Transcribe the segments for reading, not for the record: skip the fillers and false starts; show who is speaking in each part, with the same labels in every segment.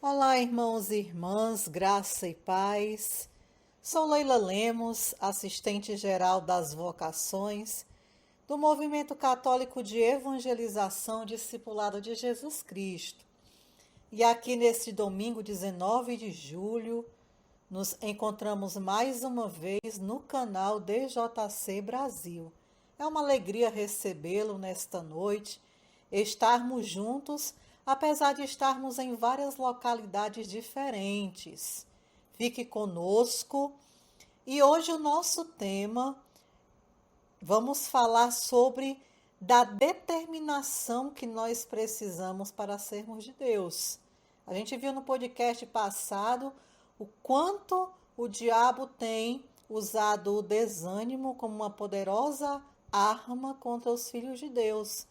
Speaker 1: Olá, irmãos e irmãs, graça e paz. Sou Leila Lemos, assistente geral das vocações do Movimento Católico de Evangelização Discipulado de Jesus Cristo. E aqui neste domingo 19 de julho, nos encontramos mais uma vez no canal DJC Brasil. É uma alegria recebê-lo nesta noite, estarmos juntos, apesar de estarmos em várias localidades diferentes. Fique conosco. E hoje o nosso tema, vamos falar sobre da determinação que nós precisamos para sermos de Deus. A gente viu no podcast passado o quanto o diabo tem usado o desânimo como uma poderosa arma contra os filhos de Deus.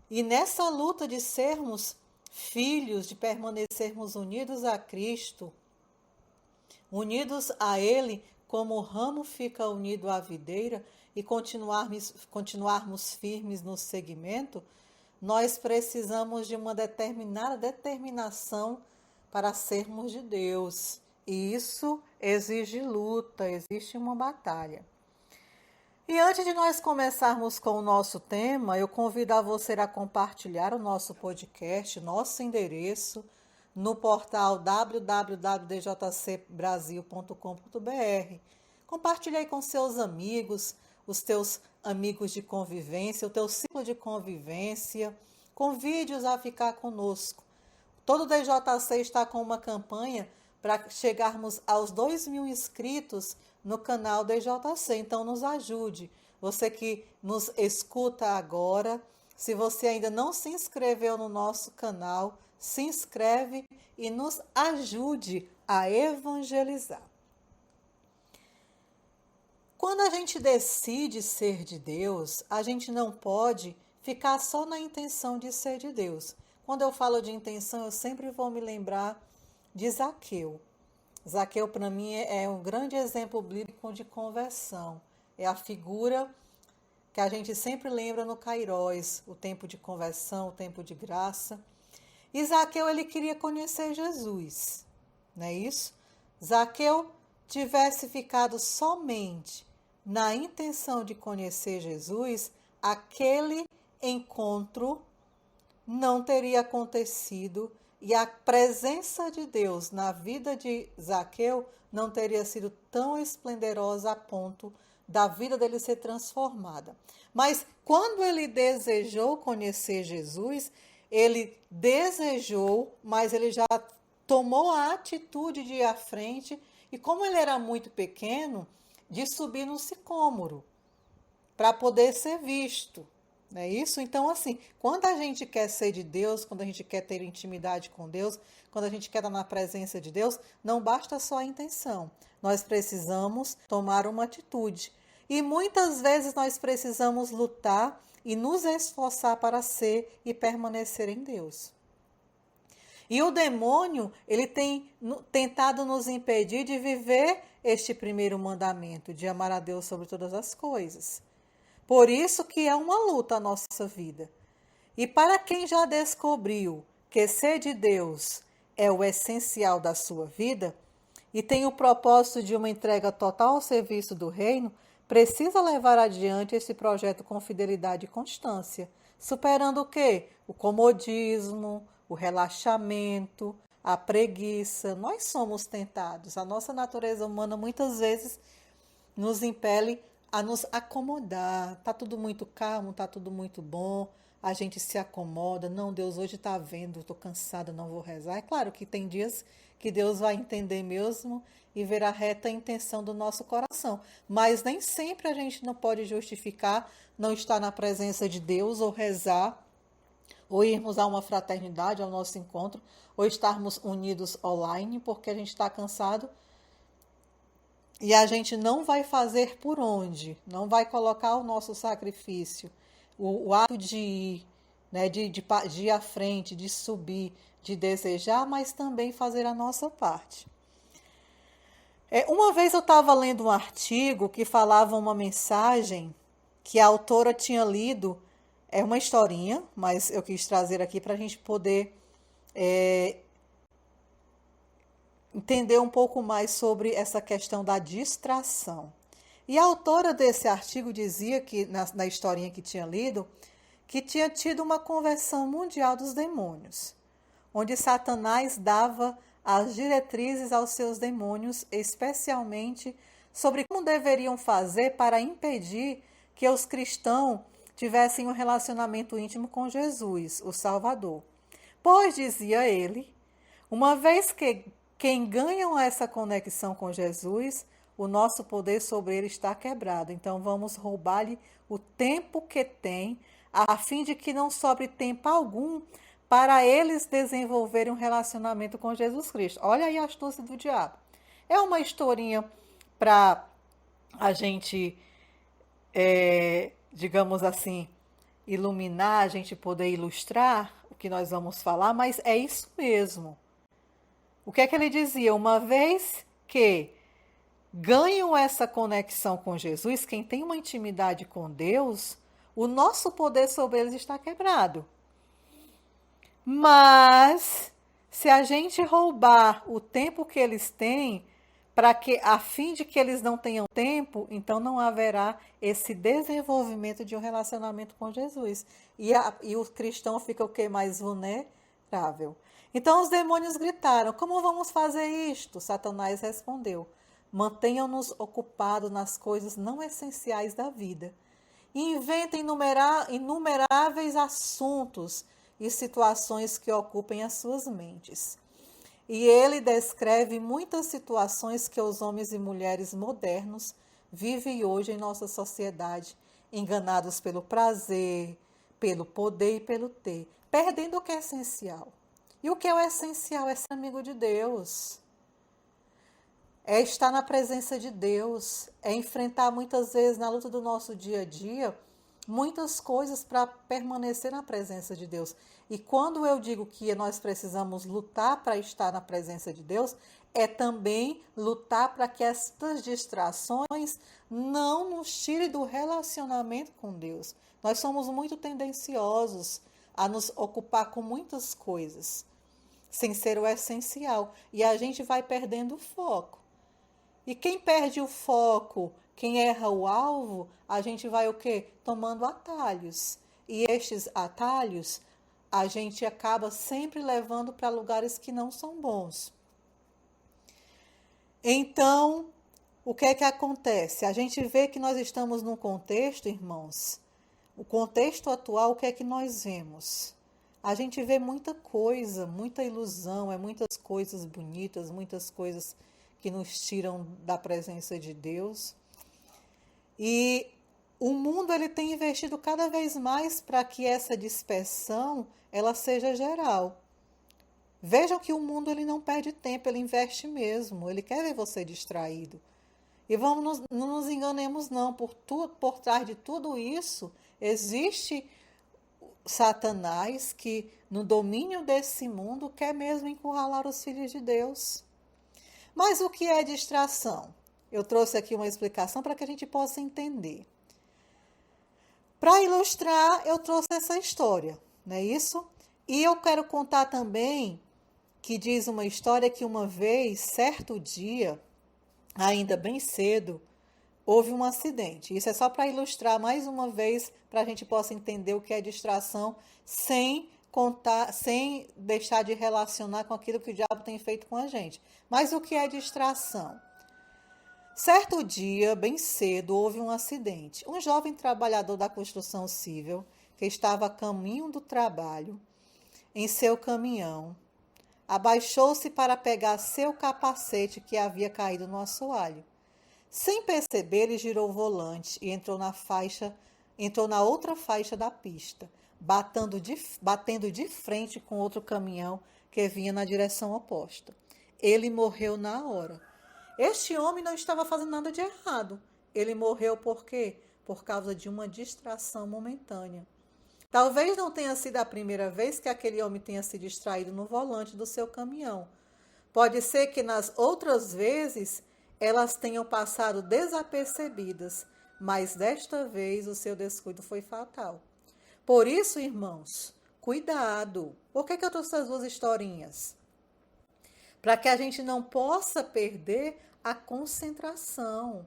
Speaker 1: E nessa luta de sermos filhos, de permanecermos unidos a Cristo, unidos a Ele, como o ramo fica unido à videira, e continuarmos firmes no seguimento, nós precisamos de uma determinada determinação para sermos de Deus. E isso exige luta, existe uma batalha. E antes de nós começarmos com o nosso tema, eu convido a você a compartilhar o nosso podcast, nosso endereço, no portal www.djcbrasil.com.br. Compartilhe aí com seus amigos, os teus amigos de convivência, o teu ciclo de convivência. Convide-os a ficar conosco. Todo o DJC está com uma campanha para chegarmos aos 2.000 inscritos no canal DJC, então nos ajude. Você que nos escuta agora, se você ainda não se inscreveu no nosso canal, se inscreve e nos ajude a evangelizar. Quando a gente decide ser de Deus, a gente não pode ficar só na intenção de ser de Deus. Quando eu falo de intenção, eu sempre vou me lembrar de Zaqueu. Zaqueu, para mim, é um grande exemplo bíblico de conversão. É a figura que a gente sempre lembra no Kairos, o tempo de conversão, o tempo de graça. E Zaqueu, ele queria conhecer Jesus, não é isso? Zaqueu tivesse ficado somente na intenção de conhecer Jesus, aquele encontro não teria acontecido e a presença de Deus na vida de Zaqueu não teria sido tão esplendorosa a ponto da vida dele ser transformada. Mas quando ele desejou conhecer Jesus, ele desejou, mas ele já tomou a atitude de ir à frente e, como ele era muito pequeno, de subir no sicômoro para poder ser visto. Não é isso? Então, assim, quando a gente quer ser de Deus, quando a gente quer ter intimidade com Deus, quando a gente quer estar na presença de Deus, não basta só a intenção. Nós precisamos tomar uma atitude. E muitas vezes nós precisamos lutar e nos esforçar para ser e permanecer em Deus. E o demônio, ele tem tentado nos impedir de viver este primeiro mandamento, de amar a Deus sobre todas as coisas. Por isso que é uma luta a nossa vida. E para quem já descobriu que ser de Deus é o essencial da sua vida e tem o propósito de uma entrega total ao serviço do reino, precisa levar adiante esse projeto com fidelidade e constância, superando o quê? O comodismo, o relaxamento, a preguiça. Nós somos tentados. A nossa natureza humana muitas vezes nos impele a nos acomodar. Está tudo muito calmo, está tudo muito bom, a gente se acomoda. Não, Deus hoje está vendo, estou cansada, não vou rezar. É claro que tem dias que Deus vai entender mesmo e ver a reta intenção do nosso coração. Mas nem sempre a gente não pode justificar não estar na presença de Deus ou rezar, ou irmos a uma fraternidade, ao nosso encontro, ou estarmos unidos online, porque a gente está cansado. E a gente não vai fazer por onde, não vai colocar o nosso sacrifício, o ato de ir, né, de ir à frente, de subir, de desejar, mas também fazer a nossa parte. Uma vez eu estava lendo um artigo que falava uma mensagem que a autora tinha lido, é uma historinha, mas eu quis trazer aqui para a gente poder entender um pouco mais sobre essa questão da distração. E a autora desse artigo dizia que, na historinha que tinha lido, que tinha tido uma conversão mundial dos demônios, onde Satanás dava as diretrizes aos seus demônios, especialmente sobre como deveriam fazer para impedir que os cristãos tivessem um relacionamento íntimo com Jesus, o Salvador. Pois, dizia ele, uma vez que quem ganham essa conexão com Jesus, o nosso poder sobre ele está quebrado. Então vamos roubar-lhe o tempo que tem, a fim de que não sobre tempo algum para eles desenvolverem um relacionamento com Jesus Cristo. Olha aí a astúcia do diabo. É uma historinha para a gente, digamos assim, iluminar, a gente poder ilustrar o que nós vamos falar, mas é isso mesmo. O que é que ele dizia? Uma vez que ganham essa conexão com Jesus, quem tem uma intimidade com Deus, o nosso poder sobre eles está quebrado. Mas, se a gente roubar o tempo que eles têm, a fim de que eles não tenham tempo, então não haverá esse desenvolvimento de um relacionamento com Jesus. E o cristão fica o que? Mais vulnerável. Então os demônios gritaram: como vamos fazer isto? Satanás respondeu: mantenham-nos ocupados nas coisas não essenciais da vida. E inventem inumeráveis assuntos e situações que ocupem as suas mentes. E ele descreve muitas situações que os homens e mulheres modernos vivem hoje em nossa sociedade, enganados pelo prazer, pelo poder e pelo ter, perdendo o que é essencial. E o que é o essencial? É ser amigo de Deus. É estar na presença de Deus, é enfrentar muitas vezes na luta do nosso dia a dia muitas coisas para permanecer na presença de Deus. E quando eu digo que nós precisamos lutar para estar na presença de Deus, é também lutar para que estas distrações não nos tirem do relacionamento com Deus. Nós somos muito tendenciosos a nos ocupar com muitas coisas, sem ser o essencial. E a gente vai perdendo o foco. E quem perde o foco, quem erra o alvo, a gente vai o quê? Tomando atalhos. E estes atalhos, a gente acaba sempre levando para lugares que não são bons. Então, o que é que acontece? A gente vê que nós estamos num contexto, irmãos, o contexto atual, o que é que nós vemos? A gente vê muita coisa, muita ilusão, muitas coisas bonitas, muitas coisas que nos tiram da presença de Deus. E o mundo ele tem investido cada vez mais para que essa dispersão ela seja geral. Vejam que o mundo ele não perde tempo, ele investe mesmo, ele quer ver você distraído. E não nos enganemos não, por trás de tudo isso existe Satanás que no domínio desse mundo quer mesmo encurralar os filhos de Deus. Mas o que é distração? Eu trouxe aqui uma explicação para que a gente possa entender. Para ilustrar, eu trouxe essa história, não é isso? E eu quero contar também que diz uma história que uma vez, certo dia, ainda bem cedo, houve um acidente. Isso é só para ilustrar mais uma vez, para a gente possa entender o que é distração, sem deixar de relacionar com aquilo que o diabo tem feito com a gente. Mas o que é distração? Certo dia, bem cedo, houve um acidente. Um jovem trabalhador da construção civil, que estava a caminho do trabalho, em seu caminhão, abaixou-se para pegar seu capacete que havia caído no assoalho. Sem perceber, ele girou o volante e entrou na outra faixa da pista, batendo de frente com outro caminhão que vinha na direção oposta. Ele morreu na hora. Este homem não estava fazendo nada de errado. Ele morreu por quê? Por causa de uma distração momentânea. Talvez não tenha sido a primeira vez que aquele homem tenha se distraído no volante do seu caminhão. Pode ser que nas outras vezes elas tenham passado desapercebidas, mas desta vez o seu descuido foi fatal. Por isso, irmãos, cuidado. Por que eu trouxe essas duas historinhas? para que a gente não possa perder a concentração.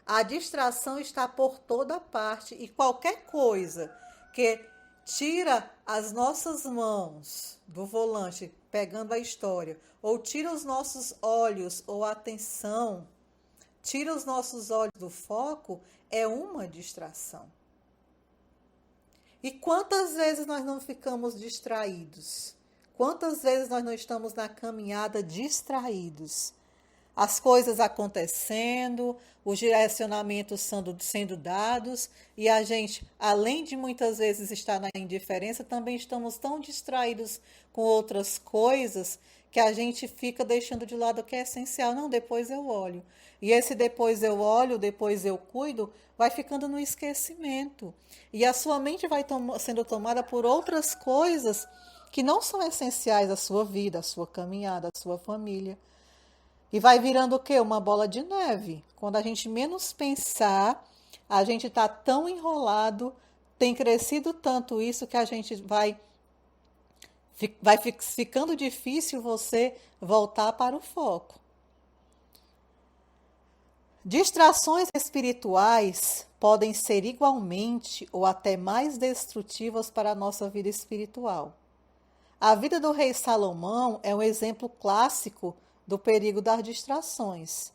Speaker 1: A distração está por toda parte e qualquer coisa que tira as nossas mãos do volante, pegando a história, ou tira os nossos olhos ou a atenção, tira os nossos olhos do foco, é uma distração. E quantas vezes nós não ficamos distraídos? Quantas vezes nós não estamos na caminhada distraídos? As coisas acontecendo, os direcionamentos sendo dados, e a gente, além de muitas vezes estar na indiferença, também estamos tão distraídos com outras coisas que a gente fica deixando de lado o que é essencial. Não, depois eu olho. E esse depois eu olho, depois eu cuido, vai ficando no esquecimento. E a sua mente vai sendo tomada por outras coisas que não são essenciais à sua vida, à sua caminhada, à sua família. E vai virando o quê? Uma bola de neve. Quando a gente menos pensar, a gente está tão enrolado, tem crescido tanto isso que a gente vai ficando difícil você voltar para o foco. Distrações espirituais podem ser igualmente ou até mais destrutivas para a nossa vida espiritual. A vida do rei Salomão é um exemplo clássico do perigo das distrações.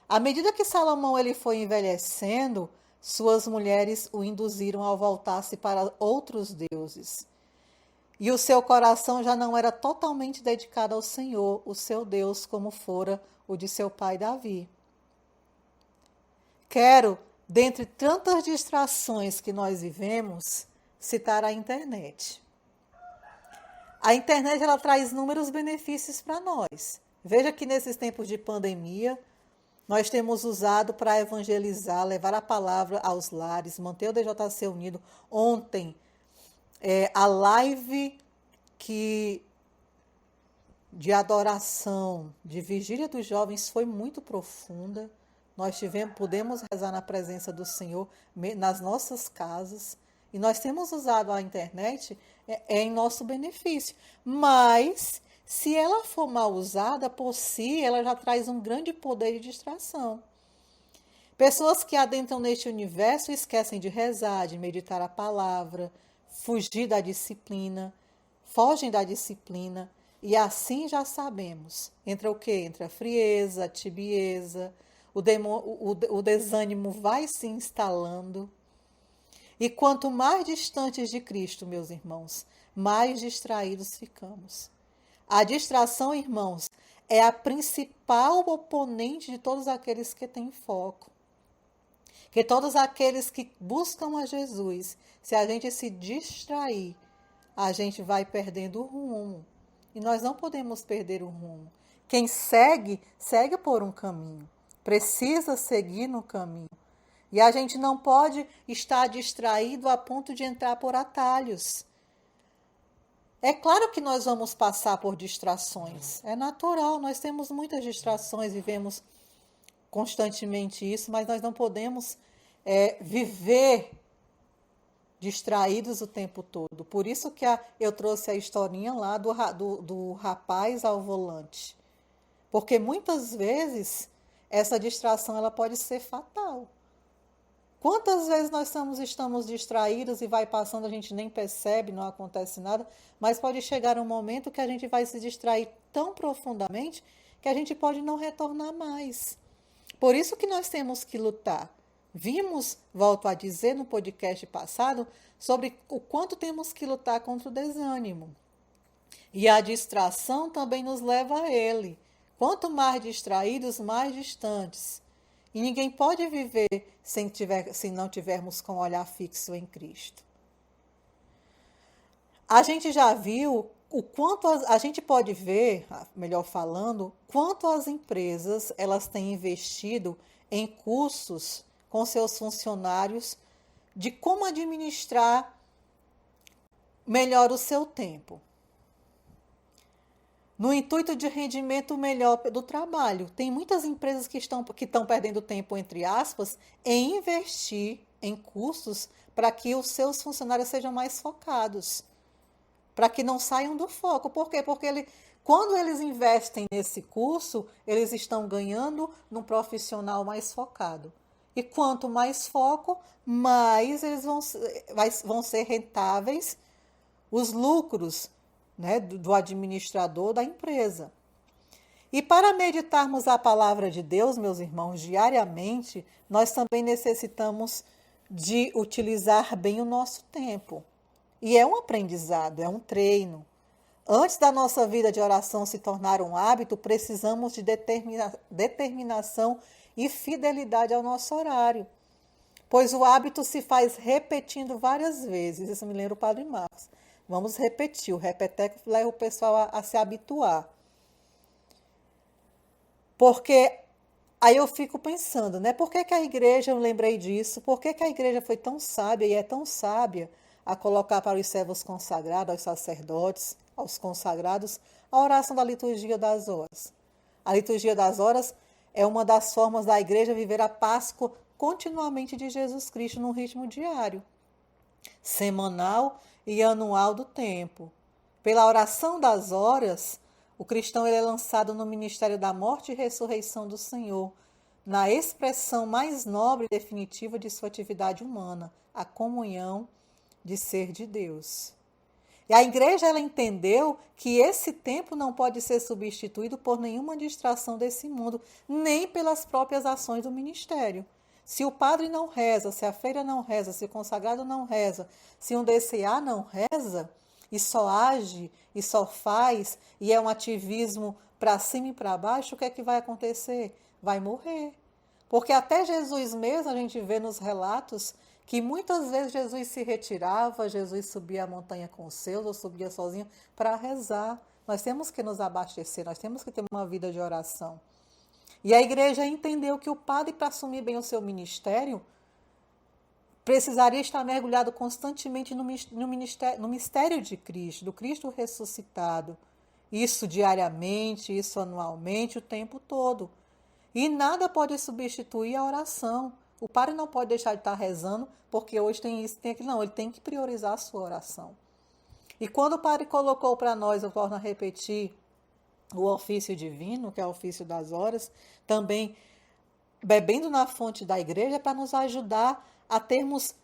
Speaker 1: À medida que Salomão ele foi envelhecendo, suas mulheres o induziram a voltar-se para outros deuses. E o seu coração já não era totalmente dedicado ao Senhor, o seu Deus, como fora o de seu pai Davi. Quero, dentre tantas distrações que nós vivemos, citar a internet. A internet ela traz inúmeros benefícios para nós. Veja que nesses tempos de pandemia, nós temos usado para evangelizar, levar a palavra aos lares, manter o DJC unido. Ontem, a live de adoração, de vigília dos jovens foi muito profunda. Nós pudemos rezar na presença do Senhor nas nossas casas. E nós temos usado a internet em nosso benefício. Mas, se ela for mal usada por si, ela já traz um grande poder de distração. Pessoas que adentram neste universo esquecem de rezar, de meditar a palavra, fugir da disciplina, fogem da disciplina. E assim já sabemos. Entra o quê? Entra a frieza, a tibieza, o desânimo vai se instalando. E quanto mais distantes de Cristo, meus irmãos, mais distraídos ficamos. A distração, irmãos, é a principal oponente de todos aqueles que têm foco. Que todos aqueles que buscam a Jesus, se a gente se distrair, a gente vai perdendo o rumo. E nós não podemos perder o rumo. Quem segue, segue por um caminho. Precisa seguir no caminho. E a gente não pode estar distraído a ponto de entrar por atalhos. É claro que nós vamos passar por distrações. É natural, nós temos muitas distrações, vivemos constantemente isso, mas nós não podemos viver distraídos o tempo todo. Por isso que eu trouxe a historinha lá do rapaz ao volante. Porque muitas vezes essa distração ela pode ser fatal. Quantas vezes nós estamos distraídos e vai passando, a gente nem percebe, não acontece nada, mas pode chegar um momento que a gente vai se distrair tão profundamente que a gente pode não retornar mais. Por isso que nós temos que lutar. Vimos, volto a dizer, no podcast passado, sobre o quanto temos que lutar contra o desânimo. E a distração também nos leva a ele. Quanto mais distraídos, mais distantes. E ninguém pode viver se não tivermos com o olhar fixo em Cristo. A gente já viu o quanto a gente pode ver, melhor falando, quanto as empresas elas têm investido em cursos com seus funcionários de como administrar melhor o seu tempo. No intuito de rendimento melhor do trabalho. Tem muitas empresas que estão perdendo tempo, entre aspas, em investir em cursos para que os seus funcionários sejam mais focados, para que não saiam do foco. Por quê? Porque Quando eles investem nesse curso, eles estão ganhando num profissional mais focado. E quanto mais foco, mais eles vão ser rentáveis os lucros, né, do administrador da empresa. E para meditarmos a palavra de Deus, meus irmãos, diariamente, nós também necessitamos de utilizar bem o nosso tempo. E é um aprendizado, é um treino. Antes da nossa vida de oração se tornar um hábito, precisamos de determinação e fidelidade ao nosso horário. Pois o hábito se faz repetindo várias vezes. Isso me lembra o Padre Marcos. Vamos repetir. O repeteco leva o pessoal a se habituar. Porque aí eu fico pensando, né? Por que a igreja, eu lembrei disso, por que a igreja foi tão sábia e é tão sábia a colocar para os servos consagrados, aos sacerdotes, aos consagrados, a oração da liturgia das horas? A liturgia das horas é uma das formas da igreja viver a Páscoa continuamente de Jesus Cristo num ritmo diário, semanal e anual do tempo. Pela oração das horas, o cristão ele é lançado no ministério da morte e ressurreição do Senhor, na expressão mais nobre e definitiva de sua atividade humana, a comunhão de ser de Deus. E a igreja ela entendeu que esse tempo não pode ser substituído por nenhuma distração desse mundo, nem pelas próprias ações do ministério. Se o padre não reza, se a freira não reza, se o consagrado não reza, se um DCA não reza, e só age, e só faz, e é um ativismo para cima e para baixo, o que é que vai acontecer? Vai morrer. Porque até Jesus mesmo, a gente vê nos relatos, que muitas vezes Jesus se retirava, Jesus subia a montanha com os seus, ou subia sozinho para rezar. Nós temos que nos abastecer, nós temos que ter uma vida de oração. E a igreja entendeu que o padre, para assumir bem o seu ministério, precisaria estar mergulhado constantemente no mistério de Cristo, do Cristo ressuscitado. Isso diariamente, isso anualmente, o tempo todo. E nada pode substituir a oração. O padre não pode deixar de estar rezando, porque hoje tem isso, tem aquilo. Não, ele tem que priorizar a sua oração. E quando o padre colocou para nós, eu torno a repetir, o ofício divino, que é o ofício das horas, também bebendo na fonte da igreja para nos ajudar a termos,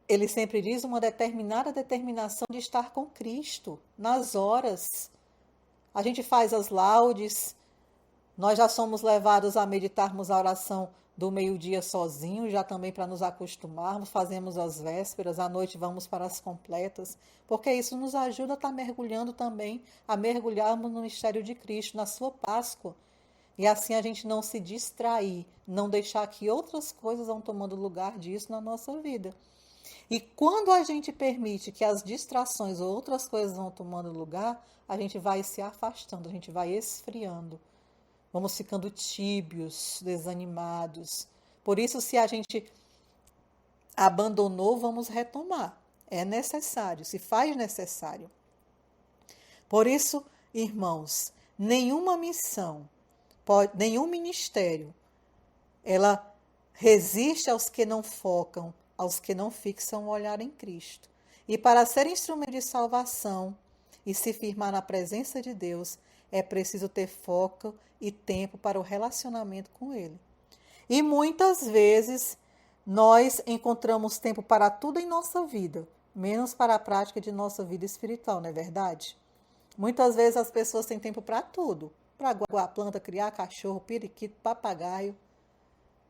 Speaker 1: ele sempre diz, uma determinada determinação de estar com Cristo nas horas. A gente faz as laudes, nós já somos levados a meditarmos a oração do meio-dia sozinho, já também para nos acostumarmos, fazemos as vésperas, à noite vamos para as completas, porque isso nos ajuda a estar mergulhando também, a mergulharmos no mistério de Cristo, na sua Páscoa. E assim a gente não se distrair, não deixar que outras coisas vão tomando lugar disso na nossa vida. E quando a gente permite que as distrações ou outras coisas vão tomando lugar, a gente vai se afastando, a gente vai esfriando. Vamos ficando tíbios, desanimados. Por isso, se a gente abandonou, vamos retomar. É necessário, se faz necessário. Por isso, irmãos, nenhuma missão, nenhum ministério, ela resiste aos que não focam, aos que não fixam o olhar em Cristo. E para ser instrumento de salvação e se firmar na presença de Deus, é preciso ter foco e tempo para o relacionamento com Ele. E muitas vezes nós encontramos tempo para tudo em nossa vida, menos para a prática de nossa vida espiritual, não é verdade? Muitas vezes as pessoas têm tempo para tudo, para aguar planta, criar cachorro, periquito, papagaio.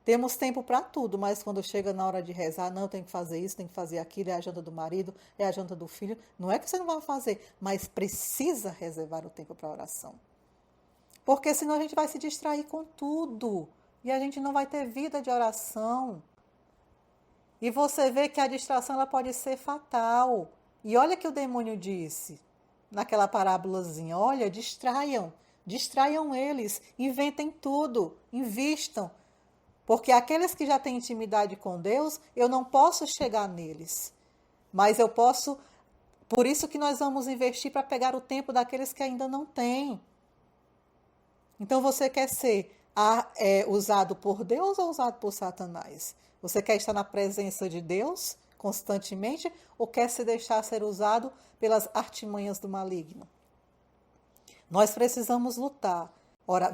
Speaker 1: Temos tempo para tudo, mas quando chega na hora de rezar, não, tem que fazer isso, tem que fazer aquilo, é a janta do marido, é a janta do filho. Não é que você não vai fazer, mas precisa reservar o tempo para oração. Porque senão a gente vai se distrair com tudo e a gente não vai ter vida de oração. E você vê que a distração ela pode ser fatal. E olha que o demônio disse naquela parábolazinha, olha, distraiam eles, inventem tudo, invistam. Porque aqueles que já têm intimidade com Deus, eu não posso chegar neles. Mas eu posso, por isso que nós vamos investir para pegar o tempo daqueles que ainda não têm. Então você quer ser usado por Deus ou usado por Satanás? Você quer estar na presença de Deus constantemente ou quer se deixar ser usado pelas artimanhas do maligno? Nós precisamos lutar.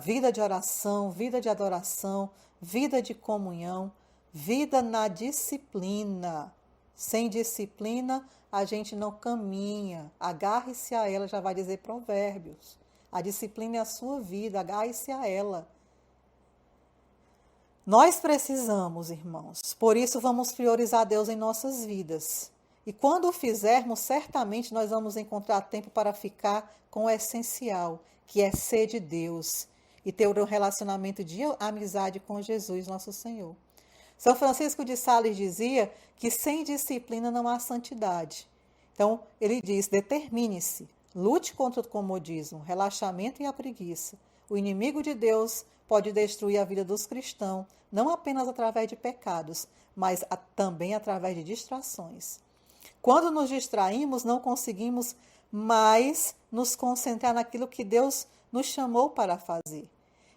Speaker 1: Vida de oração, vida de adoração, vida de comunhão, vida na disciplina. Sem disciplina, a gente não caminha. Agarre-se a ela, já vai dizer Provérbios. A disciplina é a sua vida, agarre-se a ela. Nós precisamos, irmãos. Por isso, vamos priorizar Deus em nossas vidas. E quando o fizermos, certamente nós vamos encontrar tempo para ficar com o essencial, que é ser de Deus e ter um relacionamento de amizade com Jesus, nosso Senhor. São Francisco de Sales dizia que sem disciplina não há santidade. Então, ele diz, determine-se, lute contra o comodismo, relaxamento e a preguiça. O inimigo de Deus pode destruir a vida dos cristãos, não apenas através de pecados, mas também através de distrações. Quando nos distraímos, não conseguimos mais nos concentrar naquilo que Deus nos chamou para fazer.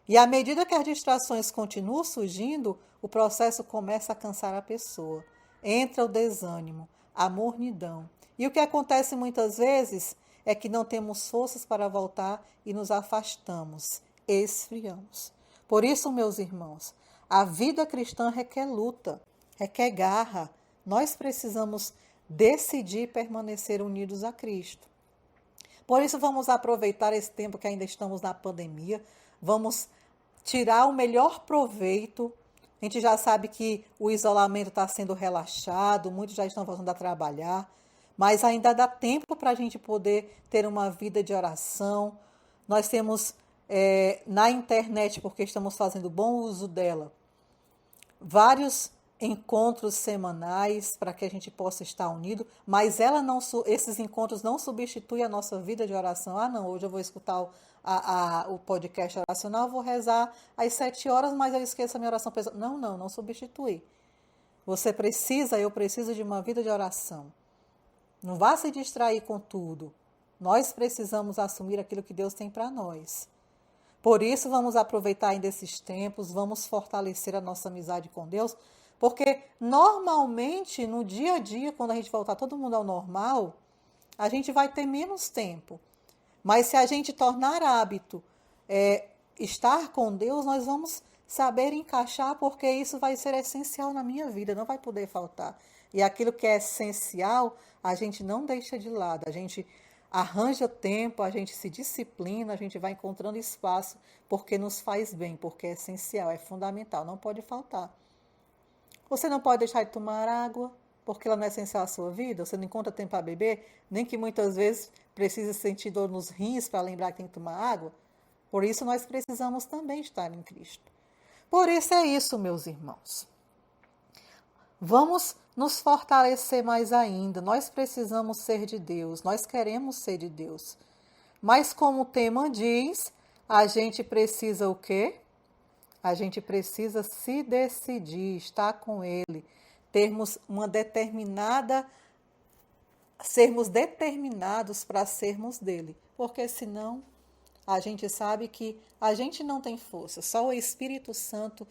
Speaker 1: E à medida que as distrações continuam surgindo, o processo começa a cansar a pessoa. Entra o desânimo, a mornidão. E o que acontece muitas vezes é que não temos forças para voltar e nos afastamos, esfriamos. Por isso, meus irmãos, a vida cristã requer luta, requer garra. Nós precisamos decidir permanecer unidos a Cristo. Por isso, vamos aproveitar esse tempo que ainda estamos na pandemia, vamos tirar o melhor proveito. A gente já sabe que o isolamento está sendo relaxado, muitos já estão voltando a trabalhar, mas ainda dá tempo para a gente poder ter uma vida de oração. Nós temos na internet, porque estamos fazendo bom uso dela, vários encontros semanais para que a gente possa estar unido, mas esses encontros não substituem a nossa vida de oração. Não, hoje eu vou escutar o podcast oracional, vou rezar às 7 horas, mas eu esqueço a minha oração pessoal. Não substitui. Eu preciso de uma vida de oração. Não vá se distrair com tudo. Nós precisamos assumir aquilo que Deus tem para nós. Por isso, vamos aproveitar ainda esses tempos, vamos fortalecer a nossa amizade com Deus, porque normalmente, no dia a dia, quando a gente voltar todo mundo ao normal, a gente vai ter menos tempo. Mas se a gente tornar hábito estar com Deus, nós vamos saber encaixar, porque isso vai ser essencial na minha vida, não vai poder faltar. E aquilo que é essencial, a gente não deixa de lado, a gente arranja tempo, a gente se disciplina, a gente vai encontrando espaço, porque nos faz bem, porque é essencial, é fundamental, não pode faltar. Você não pode deixar de tomar água, porque ela não é essencial à sua vida, você não encontra tempo para beber, nem que muitas vezes precisa sentir dor nos rins para lembrar que tem que tomar água. Por isso nós precisamos também estar em Cristo. Por isso é isso, meus irmãos. Vamos nos fortalecer mais ainda. Nós precisamos ser de Deus, nós queremos ser de Deus. Mas como o tema diz, a gente precisa o quê? A gente precisa se decidir, estar com Ele, sermos determinados para sermos dele. Porque senão a gente sabe que a gente não tem força, só o Espírito Santo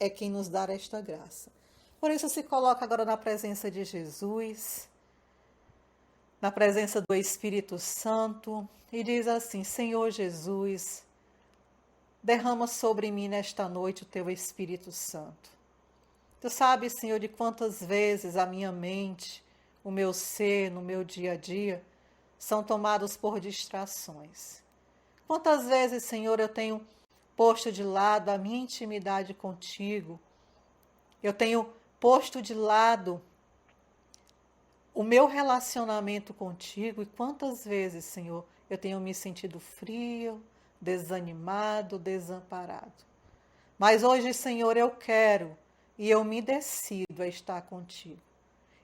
Speaker 1: é quem nos dá esta graça. Por isso se coloca agora na presença de Jesus, na presença do Espírito Santo, e diz assim: Senhor Jesus, derrama sobre mim nesta noite o teu Espírito Santo. Tu sabes, Senhor, de quantas vezes a minha mente, o meu ser, no meu dia a dia, são tomados por distrações. Quantas vezes, Senhor, eu tenho posto de lado a minha intimidade contigo, eu tenho posto de lado o meu relacionamento contigo, e quantas vezes, Senhor, eu tenho me sentido frio, desanimado, desamparado. Mas hoje, Senhor, eu quero e eu me decido a estar contigo.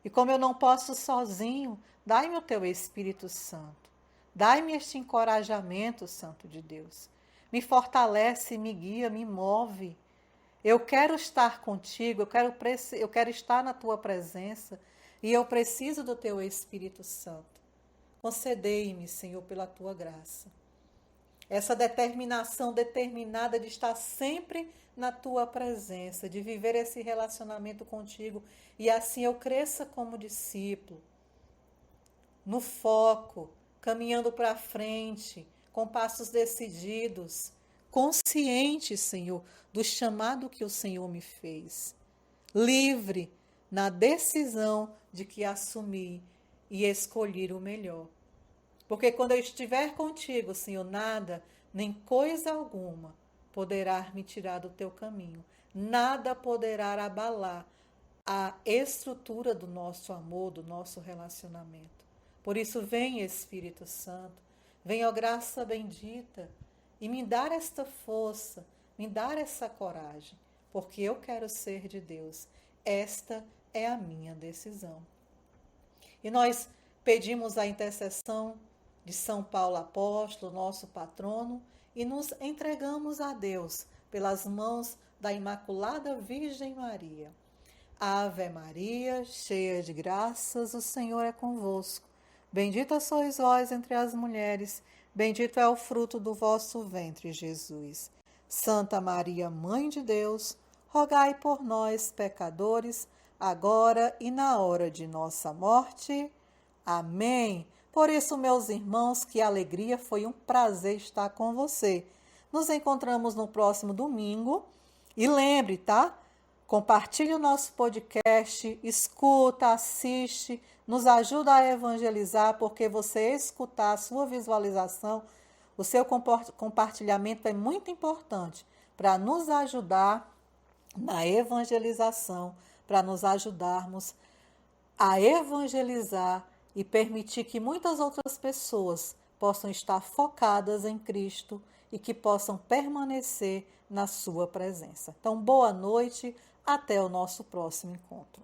Speaker 1: E como eu não posso sozinho, dai-me o teu Espírito Santo. Dai-me este encorajamento, Santo de Deus. Me fortalece, me guia, me move. Eu quero estar contigo, eu quero estar na tua presença e eu preciso do teu Espírito Santo. Concedei-me, Senhor, pela tua graça. Essa determinação determinada de estar sempre na tua presença, de viver esse relacionamento contigo e assim eu cresça como discípulo, no foco, caminhando para frente, com passos decididos, consciente, Senhor, do chamado que o Senhor me fez. Livre na decisão de que assumi e escolher o melhor. Porque quando eu estiver contigo, Senhor, nada, nem coisa alguma, poderá me tirar do teu caminho. Nada poderá abalar a estrutura do nosso amor, do nosso relacionamento. Por isso, vem Espírito Santo, vem, ó graça bendita, e me dar esta força, me dar essa coragem, porque eu quero ser de Deus. Esta é a minha decisão. E nós pedimos a intercessão de São Paulo Apóstolo, nosso patrono, e nos entregamos a Deus pelas mãos da Imaculada Virgem Maria. Ave Maria, cheia de graças, o Senhor é convosco. Bendita sois vós entre as mulheres, bendito é o fruto do vosso ventre, Jesus. Santa Maria, Mãe de Deus, rogai por nós, pecadores, agora e na hora de nossa morte. Amém. Por isso, meus irmãos, que alegria, foi um prazer estar com você. Nos encontramos no próximo domingo. E lembre, tá? Compartilhe o nosso podcast, escuta, assiste, nos ajuda a evangelizar, porque você escutar a sua visualização, o seu compartilhamento é muito importante para nos ajudar na evangelização, para nos ajudarmos a evangelizar e permitir que muitas outras pessoas possam estar focadas em Cristo e que possam permanecer na sua presença. Então, boa noite, até o nosso próximo encontro.